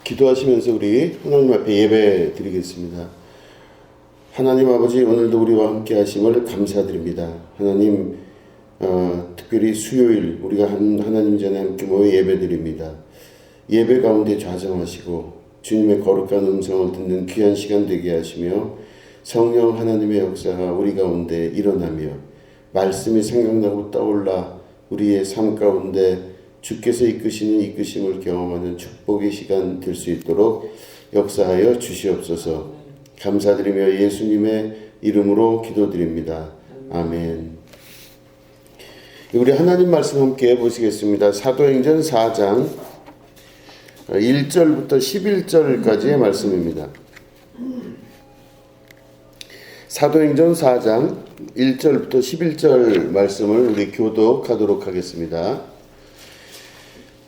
기도하시면서 우리 하나님 앞에 예배 드리겠습니다. 하나님 아버지, 오늘도 우리와 함께 하심을 감사드립니다. 하나님, 특별히 수요일 우리가 하나님 전에 함께 모여 예배 드립니다. 예배 가운데 좌정하시고 주님의 거룩한 음성을 듣는 귀한 시간 되게 하시며 성령 하나님의 역사가 우리 가운데 일어나며 말씀이 생각나고 떠올라 우리의 삶 가운데 주께서 이끄시는 이끄심을 경험하는 축복의 시간 될 수 있도록 역사하여 주시옵소서. 감사드리며 예수님의 이름으로 기도드립니다. 아멘. 우리 하나님 말씀 함께 보시겠습니다. 사도행전 4장 1절부터 11절까지의 말씀입니다. 사도행전 4장 1절부터 11절 말씀을 우리 교독하도록 하겠습니다.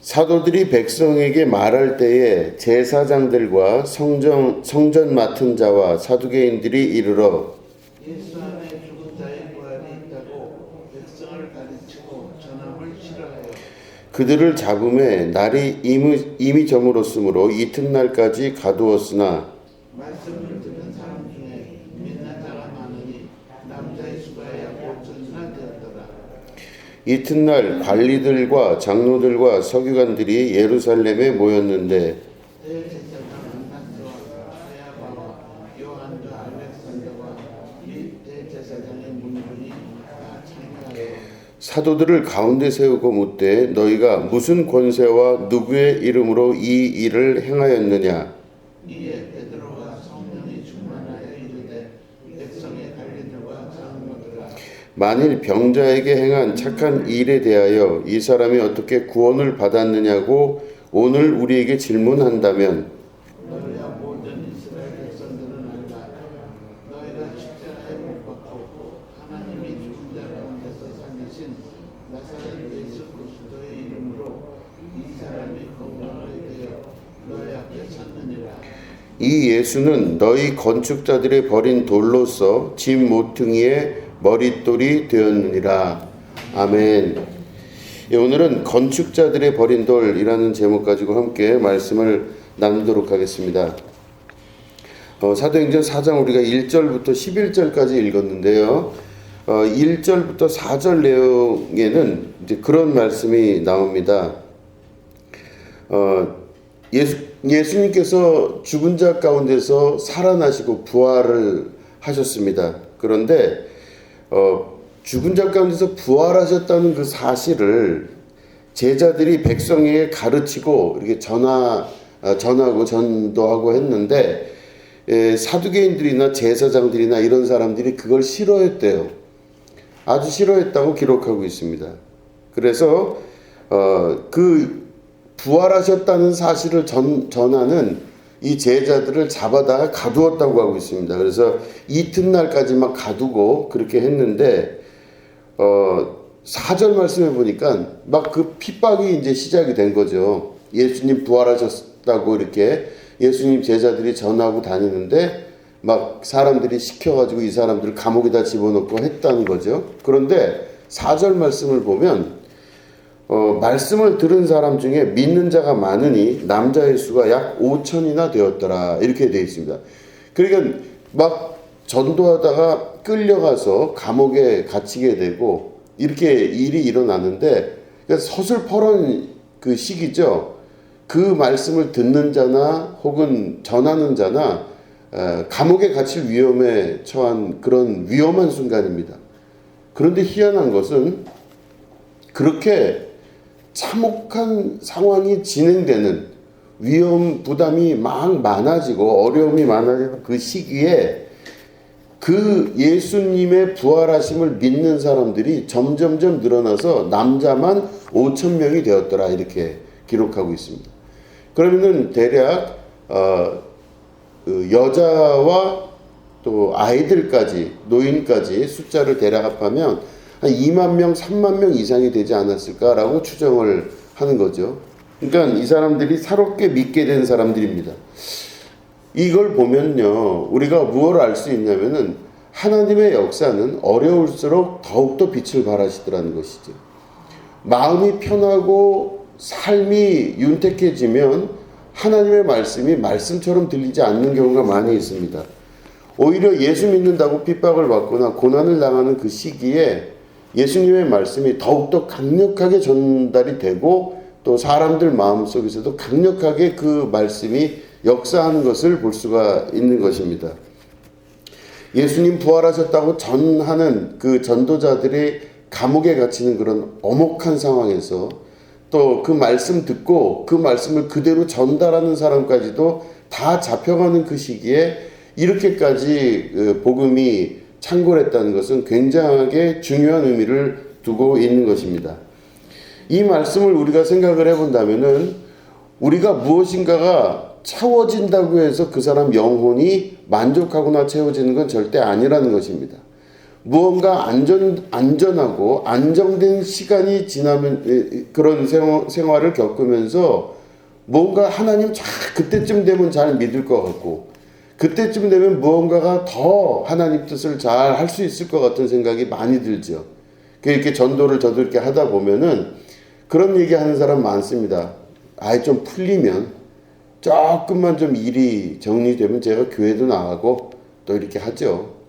사도들이 백성에게 말할 때에 제사장들과 성전 맡은 자와 사두개인들이 이르러 예수 안에 죽은 자의 부활이 있다고 백성을 가르치고 전함을 싫어하여 그들을 잡음에 날이 이미 저물었으므로 이튿날까지 가두었으나 말씀을 듣는 사람 중에 믿는 자가 많으니 남자의 수가 약 5천이나 되었더라. 이튿날 관리들과 장로들과 서기관들이 예루살렘에 모였는데 대제사장 안나스와 가야바와 요한과 알렉산더와 및 대제사장의 문중이 다 참여하여 사도들을 가운데 세우고 묻되 너희가 무슨 권세와 누구의 이름으로 이 일을 행하였느냐? 이에 베드로가 성령이 충만하여 이르되 백성의 관리들과 장로들아 만일 병자에게 행한 착한 일에 대하여 이 사람이 어떻게 구원을 받았느냐고 오늘 우리에게 질문한다면 너희와 모든 이스라엘 백성들은 알라. 너희가 십자가에 못 박혔고 하나님이 죽은 자 가운데서 살리신 나사렛 예수 그리스도의 이름으로 이 사람이 건강하게 되어 너희 앞에 섰느니라. 이 예수는 너희 건축자들의 버린 돌로서 집 모퉁이의 머릿돌이 되었느니라. 아멘. 예, 오늘은 건축자들의 버린 돌이라는 제목 가지고 함께 말씀을 나누도록 하겠습니다. 사도행전 4장 우리가 1절부터 11절까지 읽었는데요. 1절부터 4절 내용에는 이제 그런 말씀이 나옵니다. 예수님께서 죽은 자 가운데서 살아나시고 부활을 하셨습니다. 그런데 죽은 자 가운데서 부활하셨다는 그 사실을 제자들이 백성에게 가르치고 이렇게 전하고 전도하고 했는데 사두개인들이나 제사장들이나 이런 사람들이 그걸 싫어했대요. 아주 싫어했다고 기록하고 있습니다. 그래서 그 부활하셨다는 사실을 전하는 이 제자들을 잡아다가 가두었다고 하고 있습니다. 그래서 이튿날까지만 가두고 그렇게 했는데 4절 말씀해 보니까 막 그 핍박이 이제 시작이 된 거죠. 예수님 부활하셨다고 이렇게 예수님 제자들이 전하고 다니는데 막 사람들이 시켜가지고 이 사람들을 감옥에다 집어넣고 했다는 거죠. 그런데 4절 말씀을 보면 말씀을 들은 사람 중에 믿는 자가 많으니 남자의 수가 약 5천이나 되었더라 이렇게 되어 있습니다. 그러니까 막 전도하다가 끌려가서 감옥에 갇히게 되고 이렇게 일이 일어나는데 그러니까 서슬퍼런 그 시기죠. 그 말씀을 듣는 자나 혹은 전하는 자나 감옥에 갇힐 위험에 처한 그런 위험한 순간입니다. 그런데 희한한 것은 그렇게 참혹한 상황이 진행되는 위험 부담이 막 많아지고 어려움이 많아지는 그 시기에 그 예수님의 부활하심을 믿는 사람들이 점점점 늘어나서 남자만 5천 명이 되었더라 이렇게 기록하고 있습니다. 그러면은 대략 여자와 또 아이들까지 노인까지 숫자를 대략 합하면 한 2만 명, 3만 명 이상이 되지 않았을까라고 추정을 하는 거죠. 그러니까 이 사람들이 새롭게 믿게 된 사람들입니다. 이걸 보면요, 우리가 무엇을 알 수 있냐면은 하나님의 역사는 어려울수록 더욱더 빛을 발하시더라는 것이죠. 마음이 편하고 삶이 윤택해지면 하나님의 말씀이 말씀처럼 들리지 않는 경우가 많이 있습니다. 오히려 예수 믿는다고 핍박을 받거나 고난을 당하는 그 시기에 예수님의 말씀이 더욱더 강력하게 전달이 되고 또 사람들 마음속에서도 강력하게 그 말씀이 역사하는 것을 볼 수가 있는 것입니다. 예수님 부활하셨다고 전하는 그 전도자들이 감옥에 갇히는 그런 엄혹한 상황에서 또 그 말씀 듣고 그 말씀을 그대로 전달하는 사람까지도 다 잡혀가는 그 시기에 이렇게까지 복음이 창궐했다는 것은 굉장하게 중요한 의미를 두고 있는 것입니다. 이 말씀을 우리가 생각을 해본다면은 우리가 무엇인가가 채워진다고 해서 그 사람 영혼이 만족하거나 채워지는 건 절대 아니라는 것입니다. 무언가 안전하고 안정된 시간이 지나면 그런 생활을 겪으면서 뭔가 하나님 그때쯤 되면 잘 믿을 것 같고 그때쯤 되면 무언가가 더 하나님 뜻을 잘 할 수 있을 것 같은 생각이 많이 들죠. 이렇게 전도를 저도 이렇게 하다 보면은 그런 얘기 하는 사람 많습니다. 아예 좀 풀리면 조금만 좀 일이 정리되면 제가 교회도 나가고 또 이렇게 하죠.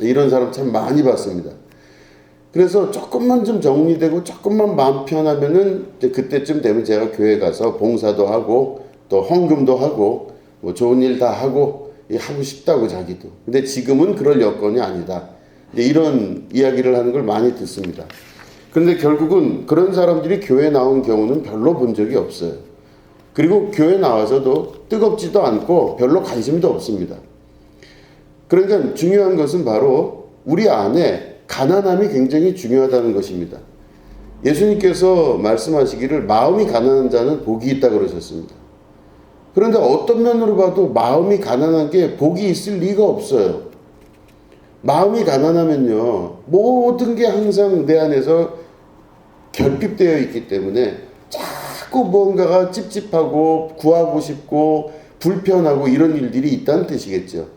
이런 사람 참 많이 봤습니다. 그래서 조금만 좀 정리되고 조금만 마음 편하면은 이제 그때쯤 되면 제가 교회 가서 봉사도 하고 또 헌금도 하고 뭐 좋은 일 다 하고 싶다고 자기도. 근데 지금은 그럴 여건이 아니다. 이런 이야기를 하는 걸 많이 듣습니다. 그런데 결국은 그런 사람들이 교회에 나온 경우는 별로 본 적이 없어요. 그리고 교회 나와서도 뜨겁지도 않고 별로 관심도 없습니다. 그러니까 중요한 것은 바로 우리 안에 가난함이 굉장히 중요하다는 것입니다. 예수님께서 말씀하시기를 마음이 가난한 자는 복이 있다 그러셨습니다. 그런데 어떤 면으로 봐도 마음이 가난한 게 복이 있을 리가 없어요. 마음이 가난하면요, 모든 게 항상 내 안에서 결핍되어 있기 때문에 자꾸 뭔가가 찝찝하고 구하고 싶고 불편하고 이런 일들이 있다는 뜻이겠죠.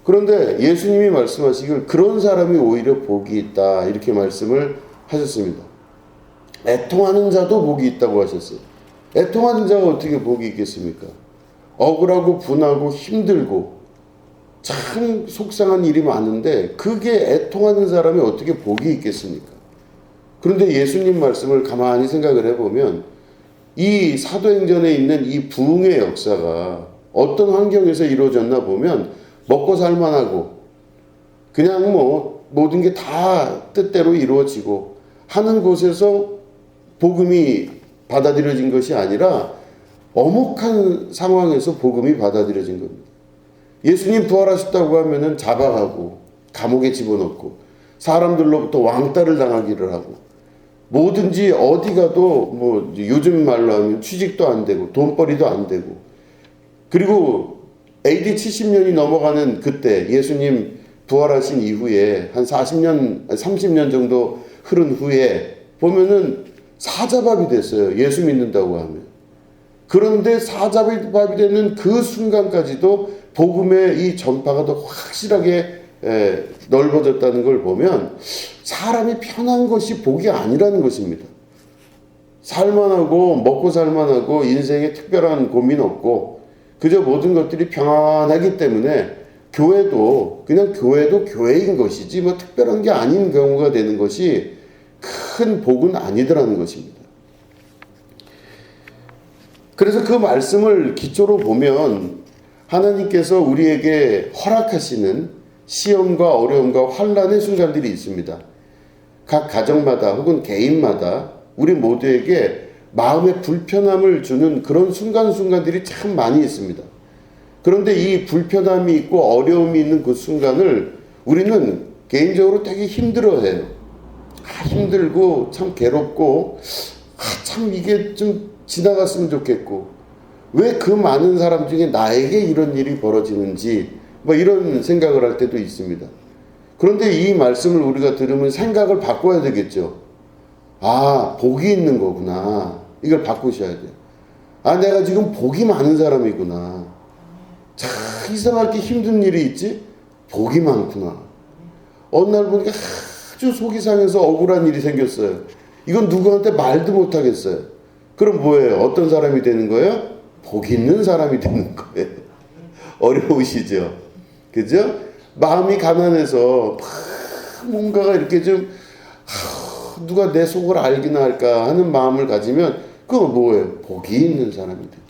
그런데 예수님이 말씀하시길 그런 사람이 오히려 복이 있다 이렇게 말씀을 하셨습니다. 애통하는 자도 복이 있다고 하셨어요. 애통하는 자가 어떻게 복이 있겠습니까? 억울하고 분하고 힘들고 참 속상한 일이 많은데 그게 애통하는 사람이 어떻게 복이 있겠습니까? 그런데 예수님 말씀을 가만히 생각을 해보면 이 사도행전에 있는 이 부흥의 역사가 어떤 환경에서 이루어졌나 보면 먹고 살만하고 그냥 뭐 모든 게 다 뜻대로 이루어지고 하는 곳에서 복음이 받아들여진 것이 아니라 엄혹한 상황에서 복음이 받아들여진 겁니다. 예수님 부활하셨다고 하면은 잡아가고 감옥에 집어넣고 사람들로부터 왕따를 당하기를 하고 뭐든지 어디 가도 뭐 요즘 말로 하면 취직도 안 되고 돈벌이도 안 되고 그리고 AD 70년이 넘어가는 그때 예수님 부활하신 이후에 한 40년, 30년 정도 흐른 후에 보면은 사자밥이 됐어요. 예수 믿는다고 하면. 그런데 사자밥이 되는 그 순간까지도 복음의 이 전파가 더 확실하게 넓어졌다는 걸 보면 사람이 편한 것이 복이 아니라는 것입니다. 살만하고 먹고 살만하고 인생에 특별한 고민 없고 그저 모든 것들이 평안하기 때문에 교회도 교회인 것이지 뭐 특별한 게 아닌 경우가 되는 것이 큰 복은 아니더라는 것입니다. 그래서 그 말씀을 기초로 보면 하나님께서 우리에게 허락하시는 시험과 어려움과 환난의 순간들이 있습니다. 각 가정마다 혹은 개인마다 우리 모두에게 마음의 불편함을 주는 그런 순간들이 참 많이 있습니다. 그런데 이 불편함이 있고 어려움이 있는 그 순간을 우리는 개인적으로 되게 힘들어해요. 힘들고 참 괴롭고 참 이게 좀 지나갔으면 좋겠고 왜 그 많은 사람 중에 나에게 이런 일이 벌어지는지 뭐 이런 생각을 할 때도 있습니다. 그런데 이 말씀을 우리가 들으면 생각을 바꿔야 되겠죠. 아, 복이 있는 거구나. 이걸 바꾸셔야 돼요. 아, 내가 지금 복이 많은 사람이구나. 참 이상하게 힘든 일이 있지? 복이 많구나. 어느 날 보니까 아주 속이 상해서 억울한 일이 생겼어요. 이건 누구한테 말도 못하겠어요. 그럼 뭐예요? 어떤 사람이 되는 거예요? 복 있는 사람이 되는 거예요. 어려우시죠? 그죠? 마음이 가난해서 막 뭔가가 이렇게 좀 누가 내 속을 알기나 할까 하는 마음을 가지면 그건 뭐예요? 복이 있는 사람이 돼요.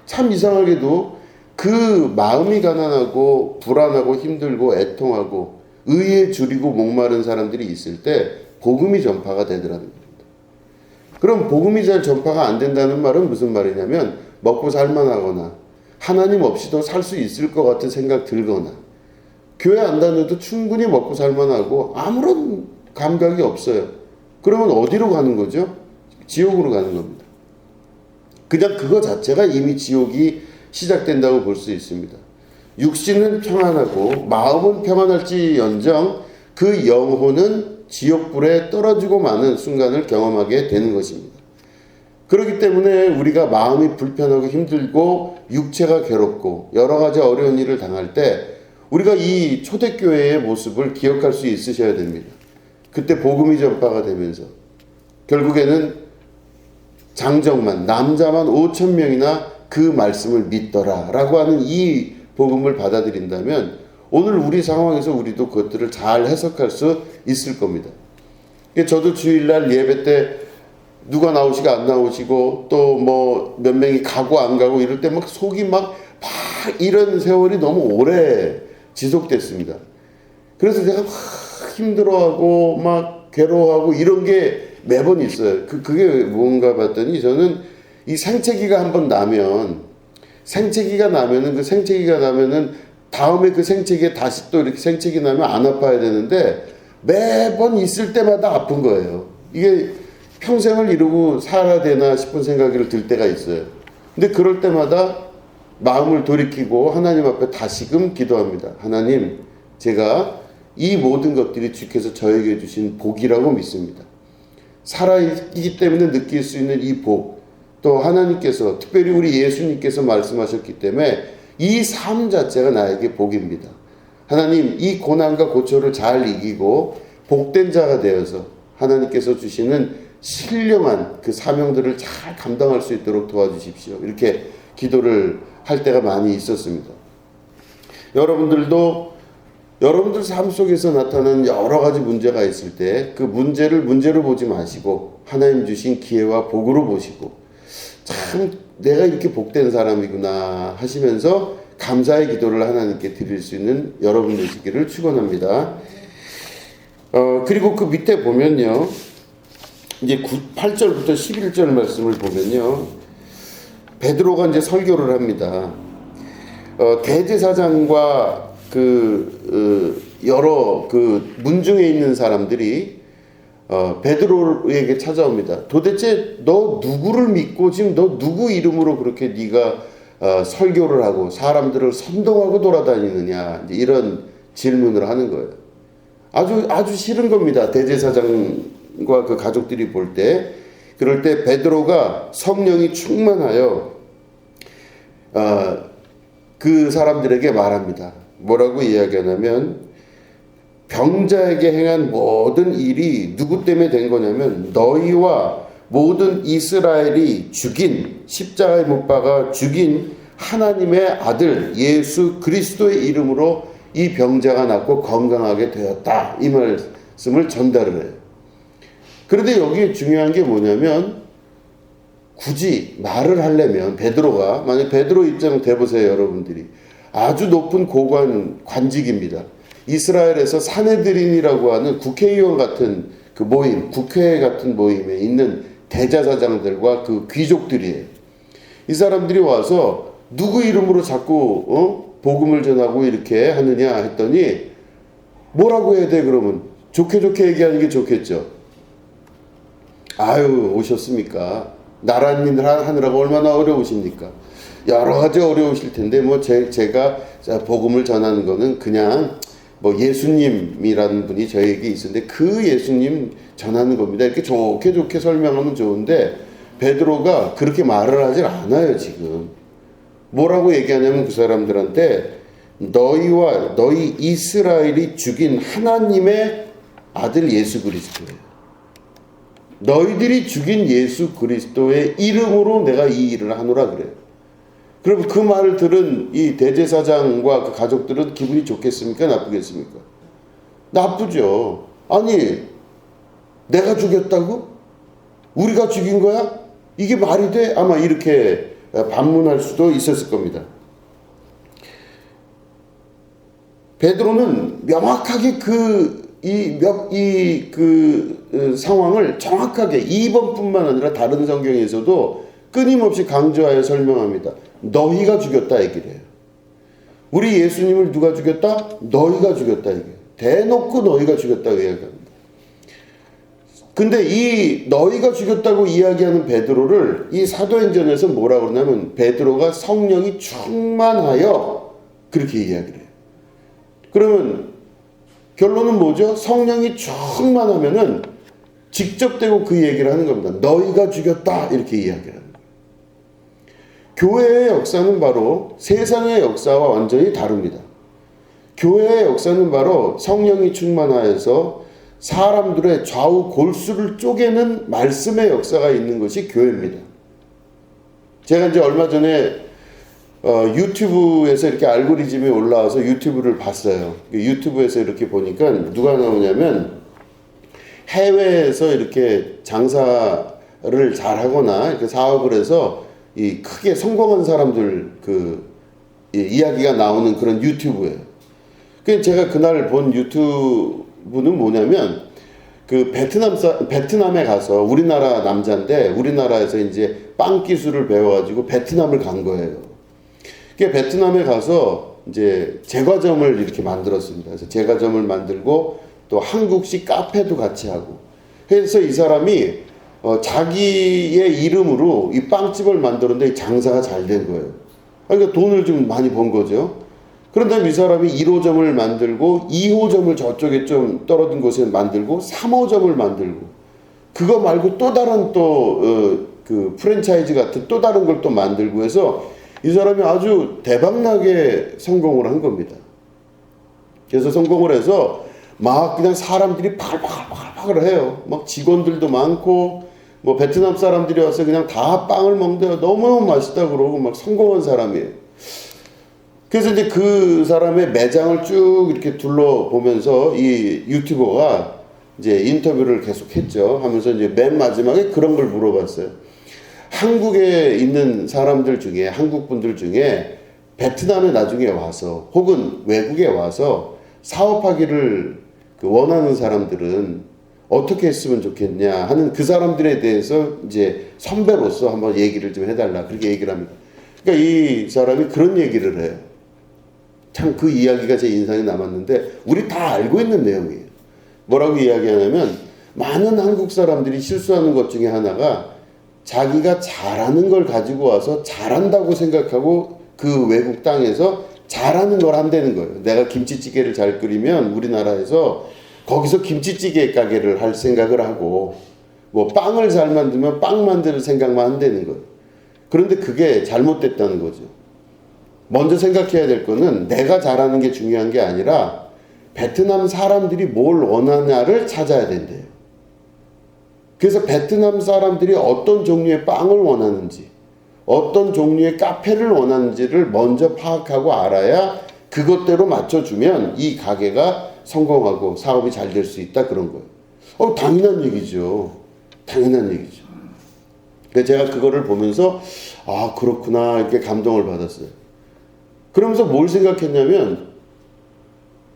참 이상하게도 그 마음이 가난하고 불안하고 힘들고 애통하고 의에 줄이고 목마른 사람들이 있을 때 복음이 전파가 되더라는 겁니다. 그럼 복음이 잘 전파가 안 된다는 말은 무슨 말이냐면 먹고 살만하거나 하나님 없이도 살 수 있을 것 같은 생각 들거나 교회 안 다녀도 충분히 먹고 살만하고 아무런 감각이 없어요. 그러면 어디로 가는 거죠? 지옥으로 가는 겁니다. 그냥 그거 자체가 이미 지옥이 시작된다고 볼 수 있습니다. 육신은 평안하고 마음은 평안할지언정 그 영혼은 지옥불에 떨어지고 마는 순간을 경험하게 되는 것입니다. 그렇기 때문에 우리가 마음이 불편하고 힘들고 육체가 괴롭고 여러 가지 어려운 일을 당할 때 우리가 이 초대교회의 모습을 기억할 수 있으셔야 됩니다. 그때 복음이 전파가 되면서 결국에는 장정만 남자만 5,000명이나 그 말씀을 믿더라 라고 하는 이 복음을 받아들인다면 오늘 우리 상황에서 우리도 그것들을 잘 해석할 수 있을 겁니다. 저도 주일날 예배 때 누가 나오시고 안 나오시고 또 뭐 몇 명이 가고 안 가고 이럴 때 막 속이 막 이런 세월이 너무 오래 지속됐습니다. 그래서 제가 막 힘들어하고 막 괴로워하고 이런 게 매번 있어요. 그게 뭔가 봤더니 저는 이 생채기가 한번 나면 그 생채기가 나면은 다음에 그 생채기에 다시 또 이렇게 생채기 나면 안 아파야 되는데 매번 있을 때마다 아픈 거예요. 이게 평생을 이루고 살아야 되나 싶은 생각이 들 때가 있어요. 근데 그럴 때마다 마음을 돌이키고 하나님 앞에 다시금 기도합니다. 하나님, 제가 이 모든 것들이 주께서 저에게 주신 복이라고 믿습니다. 살아있기 때문에 느낄 수 있는 이 복, 또 하나님께서 특별히 우리 예수님께서 말씀하셨기 때문에 이 삶 자체가 나에게 복입니다. 하나님, 이 고난과 고초를 잘 이기고 복된 자가 되어서 하나님께서 주시는 신령한 그 사명들을 잘 감당할 수 있도록 도와주십시오. 이렇게 기도를 할 때가 많이 있었습니다. 여러분들 삶 속에서 나타나는 여러 가지 문제가 있을 때 그 문제를 문제로 보지 마시고 하나님 주신 기회와 복으로 보시고 참 내가 이렇게 복된 사람이구나 하시면서 감사의 기도를 하나님께 드릴 수 있는 여러분 되시기를 축원합니다. 그리고 그 밑에 보면요. 이제 8절부터 11절 말씀을 보면요. 베드로가 이제 설교를 합니다. 대제사장과 여러 문중에 있는 사람들이 베드로에게 찾아옵니다. 도대체 너 누구를 믿고 지금 너 누구 이름으로 그렇게 네가 설교를 하고 사람들을 선동하고 돌아다니느냐 이런 질문을 하는 거예요. 아주 싫은 겁니다. 대제사장과 그 가족들이 볼 때. 그럴 때 베드로가 성령이 충만하여 그 사람들에게 말합니다. 뭐라고 이야기하냐면 병자에게 행한 모든 일이 누구 때문에 된 거냐면 너희와 모든 이스라엘이 죽인 십자가에 못 박아 죽인 하나님의 아들 예수 그리스도의 이름으로 이 병자가 낫고 건강하게 되었다. 이 말씀을 전달을 해요. 그런데 여기 중요한 게 뭐냐면 굳이 말을 하려면 베드로가 만약 베드로 입장 돼보세요. 여러분들이 아주 높은 고관 관직입니다. 이스라엘에서 사네드린이라고 하는 국회의원 같은 그 모임, 국회 같은 모임에 있는 대제사장들과 그 귀족들이에요. 이 사람들이 와서 누구 이름으로 자꾸 복음을 전하고 이렇게 하느냐 했더니 뭐라고 해야 돼 그러면? 좋게 얘기하는 게 좋겠죠. 아유 오셨습니까? 나라는 일 하느라고 얼마나 어려우십니까? 여러 가지 어려우실 텐데 뭐 제가 복음을 전하는 거는 그냥 뭐 예수님이라는 분이 저에게 있었는데 그 예수님 전하는 겁니다. 이렇게 좋게 설명하면 좋은데 베드로가 그렇게 말을 하질 않아요. 지금 뭐라고 얘기하냐면 그 사람들한테 너희와 너희 이스라엘이 죽인 하나님의 아들 예수 그리스도예요. 너희들이 죽인 예수 그리스도의 이름으로 내가 이 일을 하노라 그래요. 그럼 그 말을 들은 이 대제사장과 그 가족들은 기분이 좋겠습니까? 나쁘겠습니까? 나쁘죠. 아니, 내가 죽였다고? 우리가 죽인 거야? 이게 말이 돼? 아마 이렇게 반문할 수도 있었을 겁니다. 베드로는 명확하게 상황을 정확하게 2번뿐만 아니라 다른 성경에서도 끊임없이 강조하여 설명합니다. 너희가 죽였다 얘기를 해요. 우리 예수님을 누가 죽였다? 너희가 죽였다 얘기해요. 대놓고 너희가 죽였다고 이야기합니다. 근데 이 너희가 죽였다고 이야기하는 베드로를 이 사도행전에서 뭐라고 그러냐면 베드로가 성령이 충만하여 그렇게 이야기를 해요. 그러면 결론은 뭐죠? 성령이 충만하면은 직접 대고 그 얘기를 하는 겁니다. 너희가 죽였다 이렇게 이야기를 하는 거예요. 교회의 역사는 바로 세상의 역사와 완전히 다릅니다. 교회의 역사는 바로 성령이 충만하여서 사람들의 좌우 골수를 쪼개는 말씀의 역사가 있는 것이 교회입니다. 제가 이제 얼마 전에 유튜브에서 이렇게 알고리즘이 올라와서 유튜브를 봤어요. 유튜브에서 이렇게 보니까 누가 나오냐면 해외에서 이렇게 장사를 잘하거나 이렇게 사업을 해서 이 크게 성공한 사람들 이야기가 나오는 그런 유튜브예요. 그 제가 그날 본 유튜브는 뭐냐면 그 베트남에 가서 우리나라 남자인데 우리나라에서 이제 빵 기술을 배워가지고 베트남을 간 거예요. 그 베트남에 가서 이제 제과점을 이렇게 만들었습니다. 그래서 제과점을 만들고 또 한국식 카페도 같이 하고 해서 이 사람이 자기의 이름으로 이 빵집을 만들었는데 장사가 잘 된 거예요. 그러니까 돈을 좀 많이 번 거죠. 그런 다음에 이 사람이 1호점을 만들고 2호점을 저쪽에 좀 떨어진 곳에 만들고 3호점을 만들고 그거 말고 또 다른 그 프랜차이즈 같은 또 다른 걸 또 만들고 해서 이 사람이 아주 대박나게 성공을 한 겁니다. 그래서 성공을 해서 막 그냥 사람들이 팔팔팔팔 해요. 막 직원들도 많고 뭐 베트남 사람들이 와서 그냥 다 빵을 먹는데 너무너무 맛있다 그러고 막 성공한 사람이에요. 그래서 이제 그 사람의 매장을 쭉 이렇게 둘러보면서 이 유튜버가 이제 인터뷰를 계속 했죠. 하면서 이제 맨 마지막에 그런 걸 물어봤어요. 한국에 있는 사람들 중에 한국 분들 중에 베트남에 나중에 와서 혹은 외국에 와서 사업하기를 원하는 사람들은 어떻게 했으면 좋겠냐 하는 그 사람들에 대해서 이제 선배로서 한번 얘기를 좀 해달라 그렇게 얘기를 합니다. 그러니까 이 사람이 그런 얘기를 해요. 참 그 이야기가 제 인상에 남았는데 우리 다 알고 있는 내용이에요. 뭐라고 이야기하냐면 많은 한국 사람들이 실수하는 것 중에 하나가 자기가 잘하는 걸 가지고 와서 잘한다고 생각하고 그 외국 땅에서 잘하는 걸 한다는 거예요. 내가 김치찌개를 잘 끓이면 우리나라에서 거기서 김치찌개 가게를 할 생각을 하고 뭐 빵을 잘 만들면 빵 만드는 생각만 한다는 거예요. 그런데 그게 잘못됐다는 거죠. 먼저 생각해야 될 거는 내가 잘하는 게 중요한 게 아니라 베트남 사람들이 뭘 원하냐를 찾아야 된대요. 그래서 베트남 사람들이 어떤 종류의 빵을 원하는지 어떤 종류의 카페를 원하는지를 먼저 파악하고 알아야 그것대로 맞춰주면 이 가게가 성공하고 사업이 잘 될 수 있다 그런 거예요. 당연한 얘기죠. 당연한 얘기죠. 그래서 제가 그거를 보면서 아 그렇구나 이렇게 감동을 받았어요. 그러면서 뭘 생각했냐면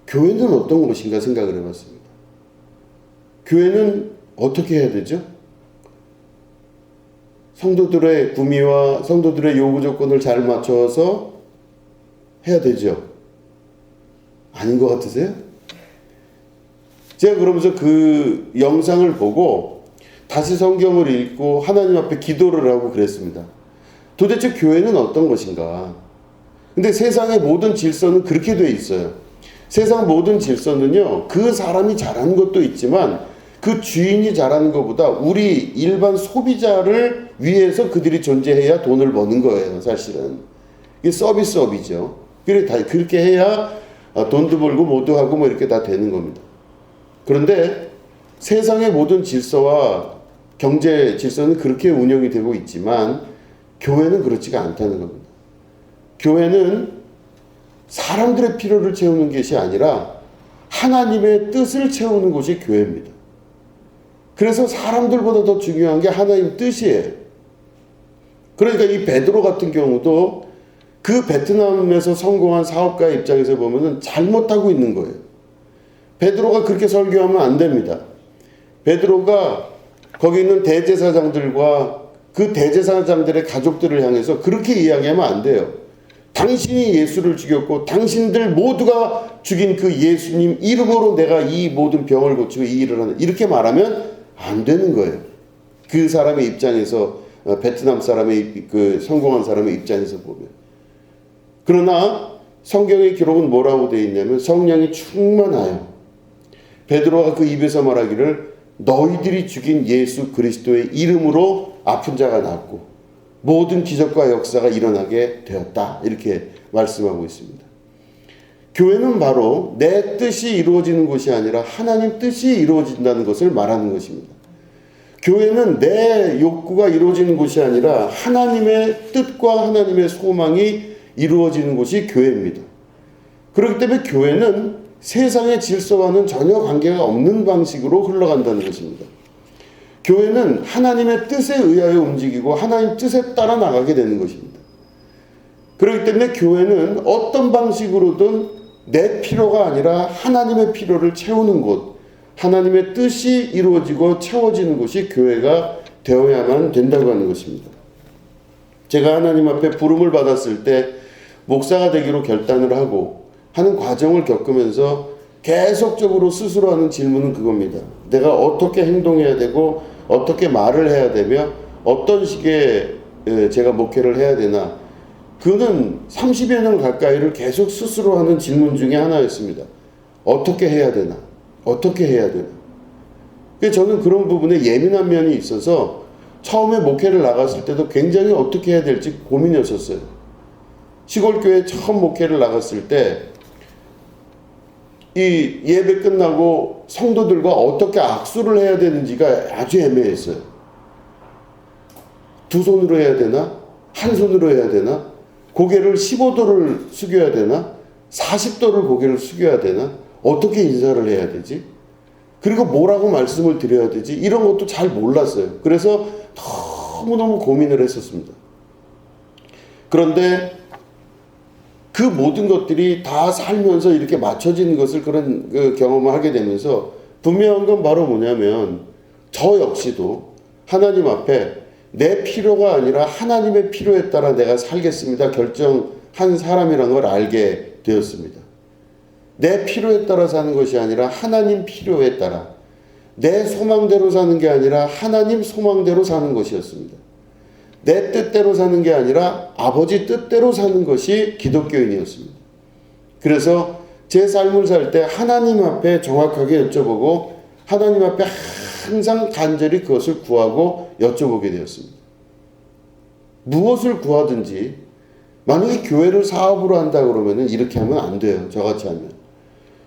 교회는 어떤 것인가 생각을 해봤습니다. 교회는 어떻게 해야 되죠? 성도들의 구미와 성도들의 요구 조건을 잘 맞춰서 해야 되죠. 아닌 것 같으세요? 제가 그러면서 그 영상을 보고 다시 성경을 읽고 하나님 앞에 기도를 하고 그랬습니다. 도대체 교회는 어떤 것인가? 근데 세상의 모든 질서는 그렇게 돼 있어요. 세상 모든 질서는요, 그 사람이 잘하는 것도 있지만 그 주인이 잘하는 것보다 우리 일반 소비자를 위해서 그들이 존재해야 돈을 버는 거예요, 사실은. 이게 서비스업이죠. 그렇게 해야 돈도 벌고 뭐도 하고 뭐 이렇게 다 되는 겁니다. 그런데 세상의 모든 질서와 경제 질서는 그렇게 운영이 되고 있지만 교회는 그렇지가 않다는 겁니다. 교회는 사람들의 필요를 채우는 것이 아니라 하나님의 뜻을 채우는 곳이 교회입니다. 그래서 사람들보다 더 중요한 게 하나님 뜻이에요. 그러니까 이 베드로 같은 경우도 그 베트남에서 성공한 사업가의 입장에서 보면은 잘못하고 있는 거예요. 베드로가 그렇게 설교하면 안 됩니다. 베드로가 거기 있는 대제사장들과 그 대제사장들의 가족들을 향해서 그렇게 이야기하면 안 돼요. 당신이 예수를 죽였고 당신들 모두가 죽인 그 예수님 이름으로 내가 이 모든 병을 고치고 이 일을 하는, 이렇게 말하면 안 되는 거예요. 그 사람의 입장에서, 베트남 사람의 그 성공한 사람의 입장에서 보면. 그러나 성경의 기록은 뭐라고 되어 있냐면 성령이 충만하여 베드로가 그 입에서 말하기를 너희들이 죽인 예수 그리스도의 이름으로 아픈 자가 낫고 모든 기적과 역사가 일어나게 되었다, 이렇게 말씀하고 있습니다. 교회는 바로 내 뜻이 이루어지는 것이 아니라 하나님 뜻이 이루어진다는 것을 말하는 것입니다. 교회는 내 욕구가 이루어지는 것이 아니라 하나님의 뜻과 하나님의 소망이 이루어지는 곳이 교회입니다. 그렇기 때문에 교회는 세상의 질서와는 전혀 관계가 없는 방식으로 흘러간다는 것입니다. 교회는 하나님의 뜻에 의하여 움직이고 하나님 뜻에 따라 나가게 되는 것입니다. 그렇기 때문에 교회는 어떤 방식으로든 내 필요가 아니라 하나님의 필요를 채우는 곳, 하나님의 뜻이 이루어지고 채워지는 곳이 교회가 되어야만 된다고 하는 것입니다. 제가 하나님 앞에 부름을 받았을 때 목사가 되기로 결단을 하고 하는 과정을 겪으면서 계속적으로 스스로 하는 질문은 그겁니다. 내가 어떻게 행동해야 되고 어떻게 말을 해야 되며 어떤 식의 제가 목회를 해야 되나, 그는 30여 년 가까이를 계속 스스로 하는 질문 중에 하나였습니다. 어떻게 해야 되나? 어떻게 해야 되나? 저는 그런 부분에 예민한 면이 있어서 처음에 목회를 나갔을 때도 굉장히 어떻게 해야 될지 고민이었었어요. 시골교회 처음 목회를 나갔을 때 이 예배 끝나고 성도들과 어떻게 악수를 해야 되는지가 아주 애매했어요. 두 손으로 해야 되나? 한 손으로 해야 되나? 고개를 15도를 숙여야 되나? 40도를 고개를 숙여야 되나? 어떻게 인사를 해야 되지? 그리고 뭐라고 말씀을 드려야 되지? 이런 것도 잘 몰랐어요. 그래서 너무너무 고민을 했었습니다. 그런데 그 모든 것들이 다 살면서 이렇게 맞춰지는 것을 그런 경험을 하게 되면서 분명한 건 바로 뭐냐면 저 역시도 하나님 앞에 내 필요가 아니라 하나님의 필요에 따라 내가 살겠습니다 결정한 사람이라는 걸 알게 되었습니다. 내 필요에 따라 사는 것이 아니라 하나님 필요에 따라, 내 소망대로 사는 게 아니라 하나님 소망대로 사는 것이었습니다. 내 뜻대로 사는 게 아니라 아버지 뜻대로 사는 것이 기독교인이었습니다. 그래서 제 삶을 살 때 하나님 앞에 정확하게 여쭤보고 하나님 앞에 항상 간절히 그것을 구하고 여쭤보게 되었습니다. 무엇을 구하든지, 만약에 교회를 사업으로 한다 그러면 이렇게 하면 안 돼요. 저같이 하면.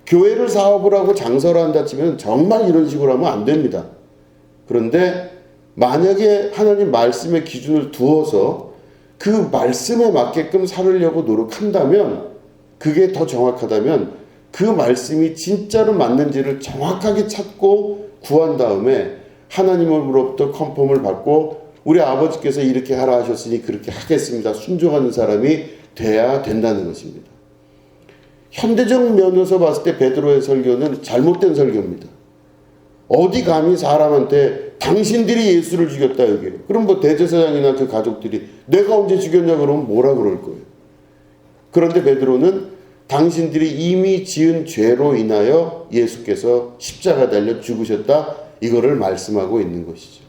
교회를 사업을 하고 장사를 한다 치면 정말 이런 식으로 하면 안 됩니다. 그런데 만약에 하나님 말씀의 기준을 두어서 그 말씀에 맞게끔 살으려고 노력한다면, 그게 더 정확하다면 그 말씀이 진짜로 맞는지를 정확하게 찾고 구한 다음에 하나님으로부터 컨펌을 받고 우리 아버지께서 이렇게 하라 하셨으니 그렇게 하겠습니다, 순종하는 사람이 돼야 된다는 것입니다. 현대적 면에서 봤을 때 베드로의 설교는 잘못된 설교입니다. 어디 감히 사람한테 당신들이 예수를 죽였다 여기에요. 그럼 뭐 대제사장이나 그 가족들이 내가 언제 죽였냐 그러면 뭐라 그럴 거예요. 그런데 베드로는 당신들이 이미 지은 죄로 인하여 예수께서 십자가 달려 죽으셨다, 이거를 말씀하고 있는 것이죠.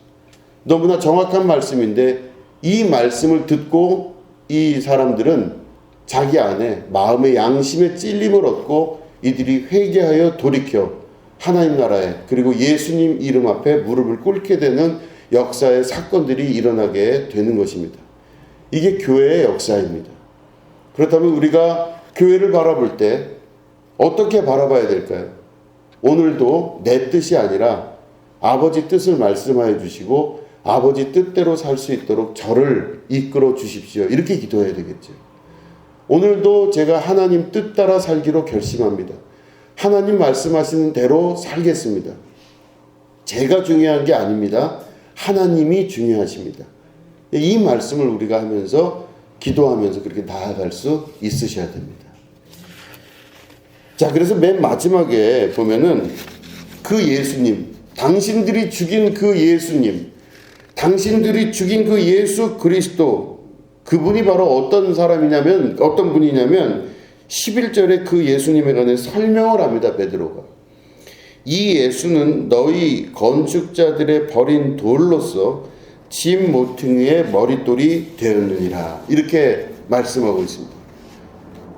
너무나 정확한 말씀인데 이 말씀을 듣고 이 사람들은 자기 안에 마음의 양심의 찔림을 얻고 이들이 회개하여 돌이켜 하나님 나라에, 그리고 예수님 이름 앞에 무릎을 꿇게 되는 역사의 사건들이 일어나게 되는 것입니다. 이게 교회의 역사입니다. 그렇다면 우리가 교회를 바라볼 때 어떻게 바라봐야 될까요? 오늘도 내 뜻이 아니라 아버지 뜻을 말씀하여 주시고 아버지 뜻대로 살 수 있도록 저를 이끌어 주십시오. 이렇게 기도해야 되겠죠. 오늘도 제가 하나님 뜻 따라 살기로 결심합니다. 하나님 말씀하시는 대로 살겠습니다. 제가 중요한 게 아닙니다. 하나님이 중요하십니다. 이 말씀을 우리가 하면서 기도하면서 그렇게 나아갈 수 있으셔야 됩니다. 자, 그래서 맨 마지막에 보면은 그 예수님, 당신들이 죽인 그 예수님, 당신들이 죽인 그 예수 그리스도, 그분이 바로 어떤 사람이냐면, 어떤 분이냐면 11절에 그 예수님에 관해 설명을 합니다. 베드로가. 이 예수는 너희 건축자들의 버린 돌로서 집 모퉁이의 머릿돌이 되었느니라. 이렇게 말씀하고 있습니다.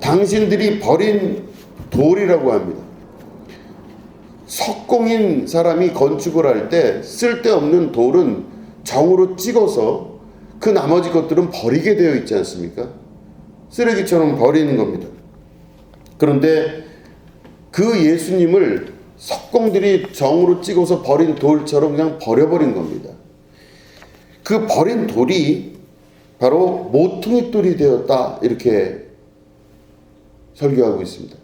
당신들이 버린 돌이라고 합니다. 석공인 사람이 건축을 할 때 쓸데없는 돌은 정으로 찍어서 그 나머지 것들은 버리게 되어 있지 않습니까? 쓰레기처럼 버리는 겁니다. 그런데 그 예수님을 석공들이 정으로 찍어서 버린 돌처럼 그냥 버려버린 겁니다. 그 버린 돌이 바로 모퉁이 돌이 되었다, 이렇게 설교하고 있습니다.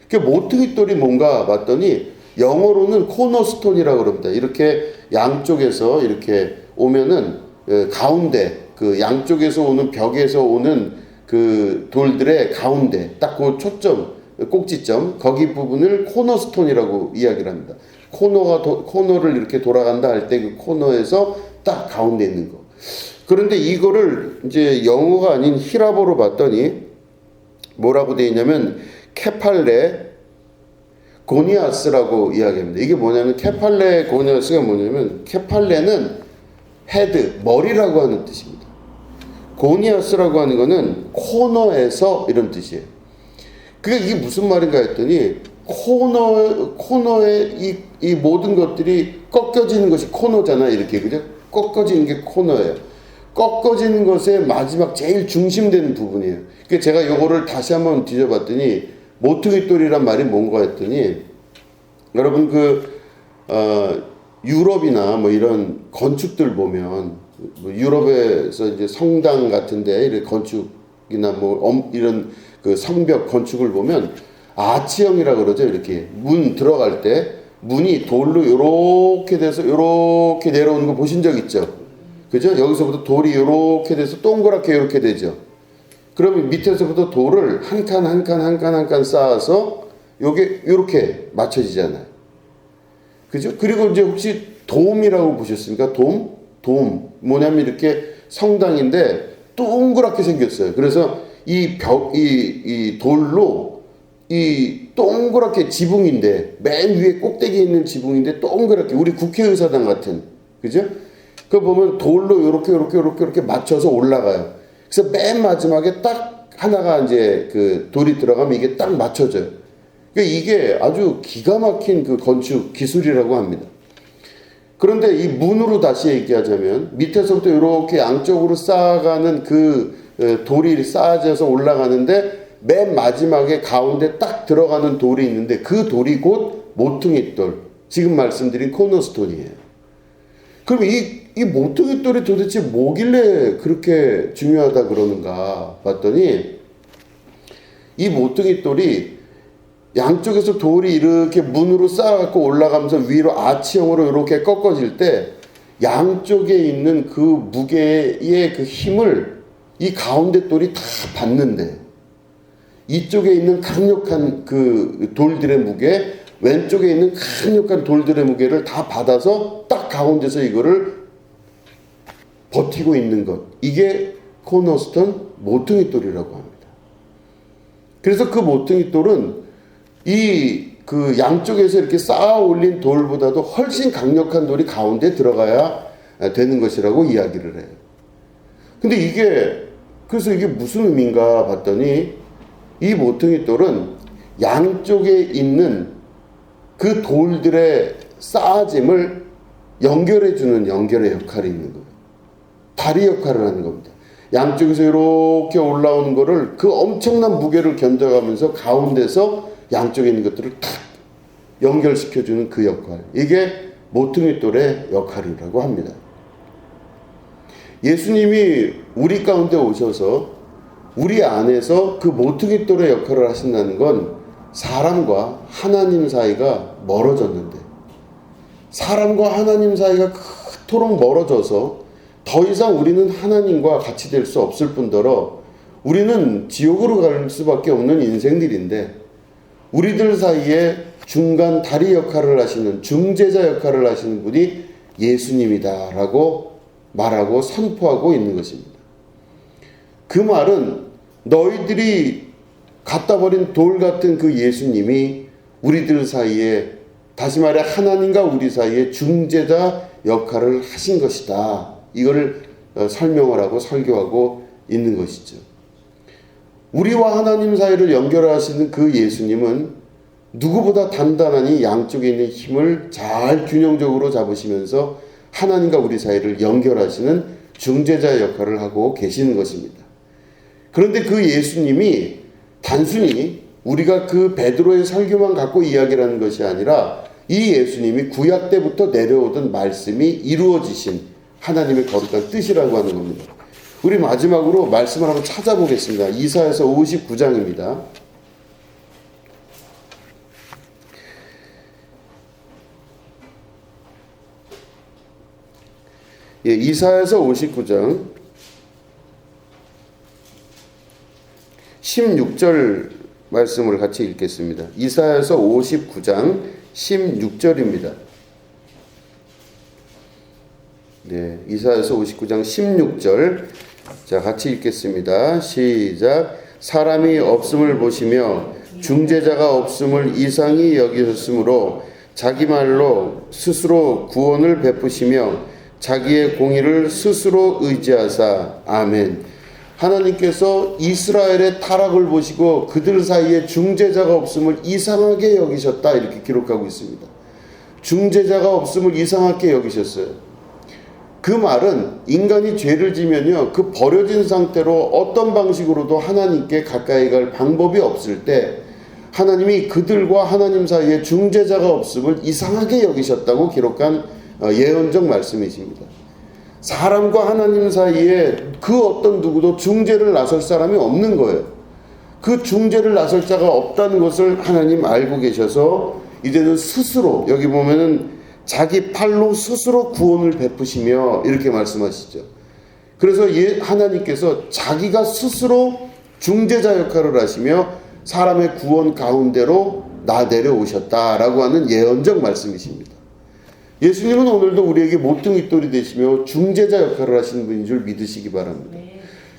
그 모퉁이 돌이 뭔가 봤더니 영어로는 코너스톤이라고 그럽니다. 이렇게 양쪽에서 이렇게 오면은 가운데, 그 양쪽에서 오는 벽에서 오는 그 돌들의 가운데 딱 그 초점, 꼭지점, 거기 부분을 코너스톤이라고 이야기를 합니다. 코너를 이렇게 돌아간다 할 때 그 코너에서 딱 가운데 있는 거. 그런데 이거를 이제 영어가 아닌 히라보로 봤더니 뭐라고 되어 있냐면 케팔레 고니아스라고 이야기합니다. 이게 뭐냐면 케팔레 고니아스가 뭐냐면, 케팔레는 헤드, 머리라고 하는 뜻입니다. 고니아스라고 하는 거는 코너에서, 이런 뜻이에요. 그게 이게 무슨 말인가 했더니 코너에 이 모든 것들이 꺾여지는 것이 코너잖아, 이렇게, 그죠? 꺾어지는 게 코너예요. 꺾어지는 것의 마지막 제일 중심되는 부분이에요. 그러니까 제가 요거를 다시 한번 뒤져봤더니 모퉁이 돌이란 말이 뭔가 했더니, 여러분 유럽이나 뭐 이런 건축들 보면, 뭐 유럽에서 이제 성당 같은데 이런 건축이나 뭐 이런 그 성벽 건축을 보면 아치형이라고 그러죠. 이렇게 문 들어갈 때 문이 돌로 요렇게 돼서 요렇게 내려오는 거 보신 적 있죠? 그죠? 여기서부터 돌이 요렇게 돼서 동그랗게 요렇게 되죠. 그러면 밑에서부터 돌을 한 칸 쌓아서 요게 요렇게 맞춰지잖아요. 그죠? 그리고 이제 혹시 돔이라고 보셨습니까? 돔. 뭐냐면 이렇게 성당인데 동그랗게 생겼어요. 그래서 이 돌로 이 동그랗게 지붕인데, 맨 위에 꼭대기에 있는 지붕인데 동그랗게, 우리 국회의사당 같은, 그죠? 그거 보면 돌로 요렇게 맞춰서 올라가요. 그래서 맨 마지막에 딱 하나가 이제 그 돌이 들어가면 이게 딱 맞춰져요. 그러니까 이게 아주 기가 막힌 그 건축 기술이라고 합니다. 그런데 이 문으로 다시 얘기하자면, 밑에서부터 이렇게 양쪽으로 쌓아가는 그 돌이 쌓아져서 올라가는데 맨 마지막에 가운데 딱 들어가는 돌이 있는데, 그 돌이 곧 모퉁이 돌, 지금 말씀드린 코너스톤이에요. 그럼 이 모퉁이 돌이 도대체 뭐길래 그렇게 중요하다 그러는가 봤더니, 이 모퉁이 돌이 양쪽에서 돌이 이렇게 문으로 쌓아갖고 올라가면서 위로 아치형으로 이렇게 꺾어질 때 양쪽에 있는 그 무게의 그 힘을 이 가운데 돌이 다 받는데, 이쪽에 있는 강력한 그 돌들의 무게, 왼쪽에 있는 강력한 돌들의 무게를 다 받아서 딱 가운데서 이거를 버티고 있는 것, 이게 코너스톤 모퉁이 돌이라고 합니다. 그래서 그 모퉁이 돌은 그 양쪽에서 이렇게 쌓아 올린 돌보다도 훨씬 강력한 돌이 가운데 들어가야 되는 것이라고 이야기를 해요. 근데 그래서 이게 무슨 의미인가 봤더니, 이 모퉁이 돌은 양쪽에 있는 그 돌들의 쌓아짐을 연결해주는 연결의 역할이 있는 거예요. 다리 역할을 하는 겁니다. 양쪽에서 이렇게 올라오는 거를, 그 엄청난 무게를 견뎌가면서 가운데서 양쪽에 있는 것들을 탁 연결시켜주는 그 역할. 이게 모퉁이 돌의 역할이라고 합니다. 예수님이 우리 가운데 오셔서 우리 안에서 그 모퉁이 돌의 역할을 하신다는 건 사람과 하나님 사이가 멀어졌는데, 사람과 하나님 사이가 그토록 멀어져서 더 이상 우리는 하나님과 같이 될 수 없을 뿐더러 우리는 지옥으로 갈 수밖에 없는 인생들인데, 우리들 사이에 중간 다리 역할을 하시는, 중재자 역할을 하시는 분이 예수님이다라고 말하고 선포하고 있는 것입니다. 그 말은 너희들이 갖다 버린 돌 같은 그 예수님이 우리들 사이에, 다시 말해 하나님과 우리 사이에 중재자 역할을 하신 것이다. 이거를 설명을 하고 설교하고 있는 것이죠. 우리와 하나님 사이를 연결하시는 그 예수님은 누구보다 단단하니 양쪽에 있는 힘을 잘 균형적으로 잡으시면서 하나님과 우리 사이를 연결하시는 중재자 역할을 하고 계시는 것입니다. 그런데 그 예수님이 단순히 우리가 그 베드로의 설교만 갖고 이야기를 하는 것이 아니라 이 예수님이 구약 때부터 내려오던 말씀이 이루어지신 하나님의 거룩한 뜻이라고 하는 겁니다. 우리 마지막으로 말씀을 한번 찾아보겠습니다. 이사야서 59장입니다. 예, 이사야서 59장 16절 말씀을 같이 읽겠습니다. 이사야서 59장 16절입니다. 네, 이사야서 59장 16절. 자, 같이 읽겠습니다. 시작. 사람이 없음을 보시며 중재자가 없음을 이상히 여기셨으므로 자기 말로 스스로 구원을 베푸시며 자기의 공의를 스스로 의지하사. 아멘. 하나님께서 이스라엘의 타락을 보시고 그들 사이에 중재자가 없음을 이상하게 여기셨다, 이렇게 기록하고 있습니다. 중재자가 없음을 이상하게 여기셨어요. 그 말은 인간이 죄를 지면요, 그 버려진 상태로 어떤 방식으로도 하나님께 가까이 갈 방법이 없을 때 하나님이 그들과 하나님 사이에 중재자가 없음을 이상하게 여기셨다고 기록한 예언적 말씀이십니다. 사람과 하나님 사이에 그 어떤 누구도 중재를 나설 사람이 없는 거예요. 그 중재를 나설 자가 없다는 것을 하나님 알고 계셔서 이제는 스스로, 여기 보면은 자기 팔로 스스로 구원을 베푸시며 이렇게 말씀하시죠. 그래서 하나님께서 자기가 스스로 중재자 역할을 하시며 사람의 구원 가운데로 내려오셨다라고 하는 예언적 말씀이십니다. 예수님은 오늘도 우리에게 모퉁이 돌이 되시며 중재자 역할을 하시는 분인 줄 믿으시기 바랍니다.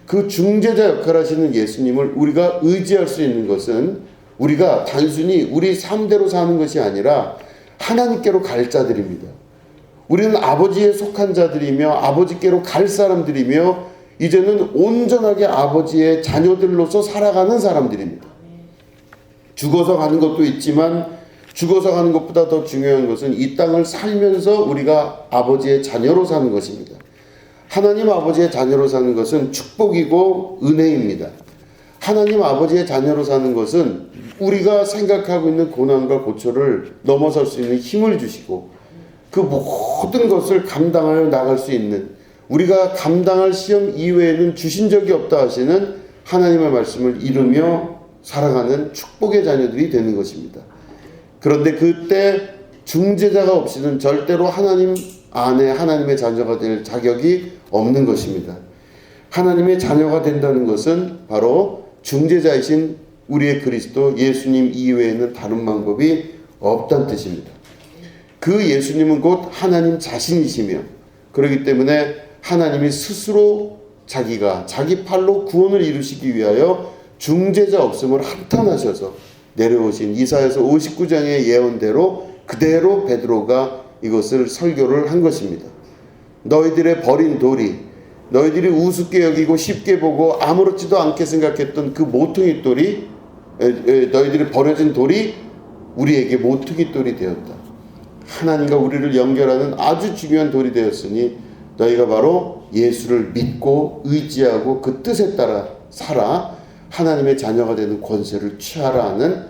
그 중재자 역할을 하시는 예수님을 우리가 의지할 수 있는 것은 우리가 단순히 우리 삶대로 사는 것이 아니라 하나님께로 갈 자들입니다. 우리는 아버지에 속한 자들이며 아버지께로 갈 사람들이며 이제는 온전하게 아버지의 자녀들로서 살아가는 사람들입니다. 죽어서 가는 것도 있지만 죽어서 가는 것보다 더 중요한 것은 이 땅을 살면서 우리가 아버지의 자녀로 사는 것입니다. 하나님 아버지의 자녀로 사는 것은 축복이고 은혜입니다. 하나님 아버지의 자녀로 사는 것은 우리가 생각하고 있는 고난과 고초를 넘어설 수 있는 힘을 주시고 그 모든 것을 감당하여 나갈 수 있는, 우리가 감당할 시험 이외에는 주신 적이 없다 하시는 하나님의 말씀을 이루며 살아가는 축복의 자녀들이 되는 것입니다. 그런데 그때 중재자가 없이는 절대로 하나님 안에 하나님의 자녀가 될 자격이 없는 것입니다. 하나님의 자녀가 된다는 것은 바로 중재자이신 우리의 그리스도 예수님 이외에는 다른 방법이 없다는 뜻입니다. 그 예수님은 곧 하나님 자신이시며, 그렇기 때문에 하나님이 스스로 자기가 자기 팔로 구원을 이루시기 위하여 중재자 없음을 한탄하셔서 내려오신 이사야서 59장의 예언대로 그대로 베드로가 이것을 설교를 한 것입니다. 너희들의 버린 돌이, 너희들이 우습게 여기고 쉽게 보고 아무렇지도 않게 생각했던 그 모퉁이 돌이, 너희들이 버려진 돌이 우리에게 모퉁이 돌이 되었다. 하나님과 우리를 연결하는 아주 중요한 돌이 되었으니 너희가 바로 예수를 믿고 의지하고 그 뜻에 따라 살아 하나님의 자녀가 되는 권세를 취하라 하는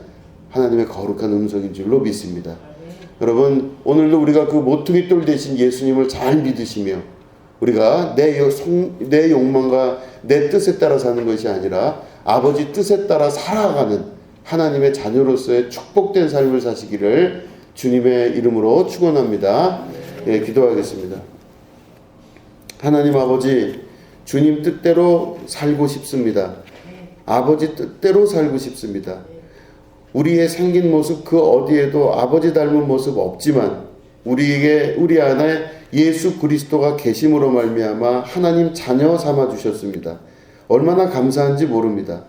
하나님의 거룩한 음성인 줄로 믿습니다. 여러분, 오늘도 우리가 그 모퉁이 돌 대신 예수님을 잘 믿으시며 우리가 내 욕망과 내 뜻에 따라 사는 것이 아니라 아버지 뜻에 따라 살아가는 하나님의 자녀로서의 축복된 삶을 사시기를 주님의 이름으로 축원합니다. 예, 기도하겠습니다. 하나님 아버지, 주님 뜻대로 살고 싶습니다. 아버지 뜻대로 살고 싶습니다. 우리의 생긴 모습 그 어디에도 아버지 닮은 모습 없지만 우리 안에 예수 그리스도가 계심으로 말미암아 하나님 자녀 삼아 주셨습니다. 얼마나 감사한지 모릅니다.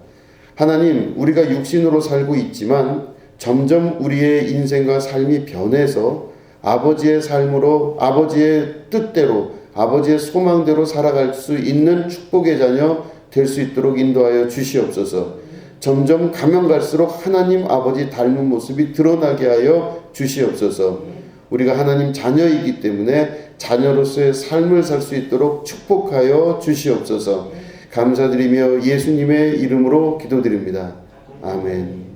하나님, 우리가 육신으로 살고 있지만 점점 우리의 인생과 삶이 변해서 아버지의 삶으로, 아버지의 뜻대로, 아버지의 소망대로 살아갈 수 있는 축복의 자녀 될 수 있도록 인도하여 주시옵소서. 점점 가면 갈수록 하나님 아버지 닮은 모습이 드러나게 하여 주시옵소서. 우리가 하나님 자녀이기 때문에 자녀로서의 삶을 살 수 있도록 축복하여 주시옵소서. 감사드리며 예수님의 이름으로 기도드립니다. 아멘.